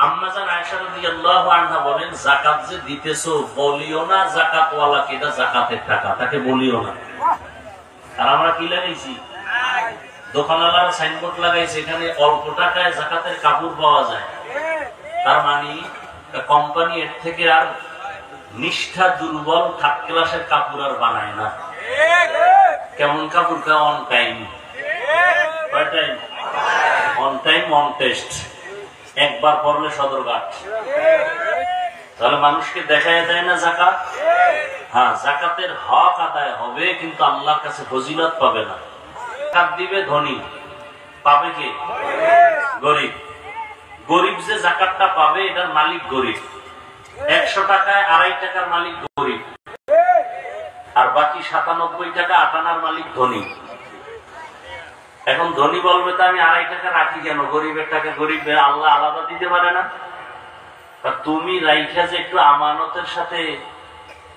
আম্মাজান আয়েশা রাদিয়াল্লাহু আনহা বলেন, যাকাত যে দিতেছো বলিও না যাকাতওয়ালাকে এটা যাকাতের টাকা, তাকে বলিও না। আর আমরা কি লাগাইছি, দোকানওয়ালারা সাইনবোর্ড লাগাইছে এখানে অল্প টাকায় যাকাতের কাপড় পাওয়া যায়। তার মানে কোম্পানি এর থেকে আর নিষ্ঠা দুর্বল থার্ড ক্লাসের কাপড় আর বানায় না। কেমন কাপড়? On time, on time, on test, একবার পড়লে সদরঘাট। তাহলে মানুষকে দেখায় দেয় না যাকাত। হ্যাঁ, যাকাতের হক আদায় হবে, কিন্তু আল্লাহর কাছে ফজিলত পাবে না। যাকাত দিবে ধনী, পাবে কে? গরিব। গরিব যে যাকাতটা পাবে এটার মালিক গরিব। 100 টাকায় 2.5 টাকার মালিক গরিব, আর বাকি 97 টাকা 8 আনার মালিক ধনী। এখন ধনী বলবে তো আমি 2.5 টাকা রাখি কেন, গরিবের টাকা গরিব আল্লাহ আলাদা দিতে পারে না? তুমি রাইখা যে একটু আমানতের সাথে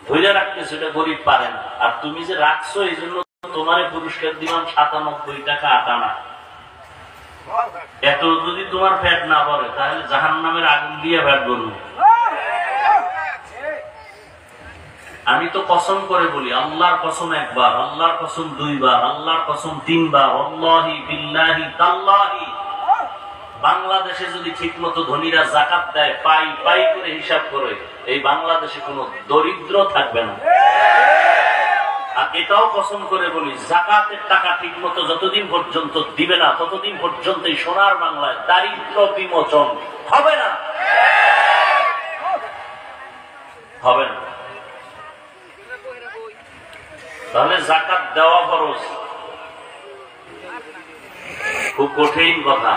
ধরে রাখতেছো, এটা গরিব পারে না। আর তুমি যে রাখছো এই জন্য তোমার পুরস্কার দিলাম 97 টাকা 8 আনা। এত যদি তোমার ফ্যাট না পড়ে তাহলে জাহান্নামের আগুন দিয়ে ফ্যাট করবো। আমি তো কসম করে বলি, আল্লাহর কসম একবার, আল্লাহর কসম 2 বার, আল্লাহর কসম 3 বার, আল্লাহি বিল্লাহি তাল্লাহি, বাংলাদেশে যদি ঠিক মতো ধনীরা যাকাত দেয়, পাই পাই করে হিসাব করে, এই বাংলাদেশে কোনো দরিদ্র থাকবে না। আর এটাও কসম করে বলি, যাকাতের টাকা ঠিক মতো যতদিন পর্যন্ত দিবে না ততদিন পর্যন্ত এই সোনার বাংলায় দারিদ্র বিমোচন হবে না, হবে না। তাহলে যাকাত দেওয়া ফরজ, খুব কঠিন কথা।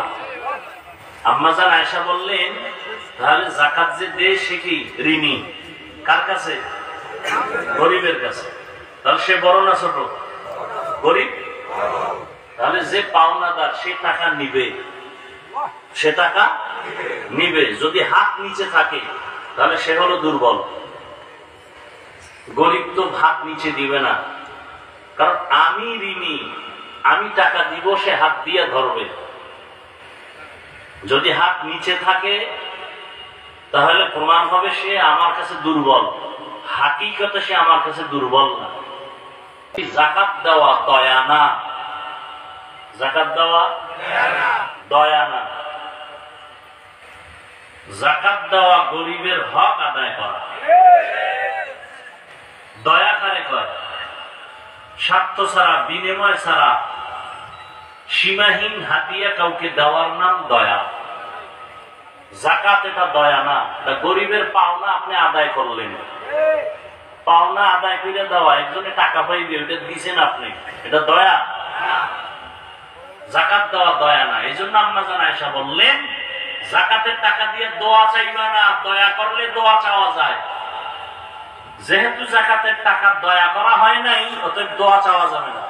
আম্মাজান আয়েশা বললেন, তাহলে যাকাত যে দেয় সে কি ঋণী? কার কাছে? গরিবের কাছে। তাহলে সে বড় না ছোট? গরিব। তাহলে যে পাওনাদার সে টাকা নিবে, সে টাকা নিবে। যদি হাত নিচে থাকে তাহলে সে হলো দুর্বল। গরিব তো হাত নিচে দিবে না, কারণ আমি ঋণী, আমি টাকা দিব, সে হাত দিয়ে ধরবে। যদি হাত নিচে থাকে তাহলে প্রমাণ হবে সে আমার কাছে দুর্বল, হাকিকতে সে আমার কাছে দুর্বল না। যাকাত দেওয়া দয়া না, যাকাত দেওয়া দয়া না। যাকাত দেওয়া গরিবের হক আদায় করা। দয়া কারে কয়? স্বার্থ ছাড়া, বিনিময় ছাড়া সীমাহীন হাতিয়া কাউকে দেওয়ার নাম দয়া। যাকাত এটা দয়া না, এটা গরিবের পাওনা আপনি আদায় করলেন। পাওনা আদায় করে দেওয়া, একজনে টাকা পাইবে ওটা দিচ্ছেন আপনি, এটা দয়া? যাকাত দেওয়া দয়া না। এই জন্য আম্মাজান আয়েশা বললেন, যাকাতের টাকা দিয়ে দোয়া চাইবা না, দয়া করলে দোয়া চাওয়া যায়। যেহেতু যাকাতের টাকা দয়া করা হয় নাই, অতএব দোয়া চাওয়া যাবে না।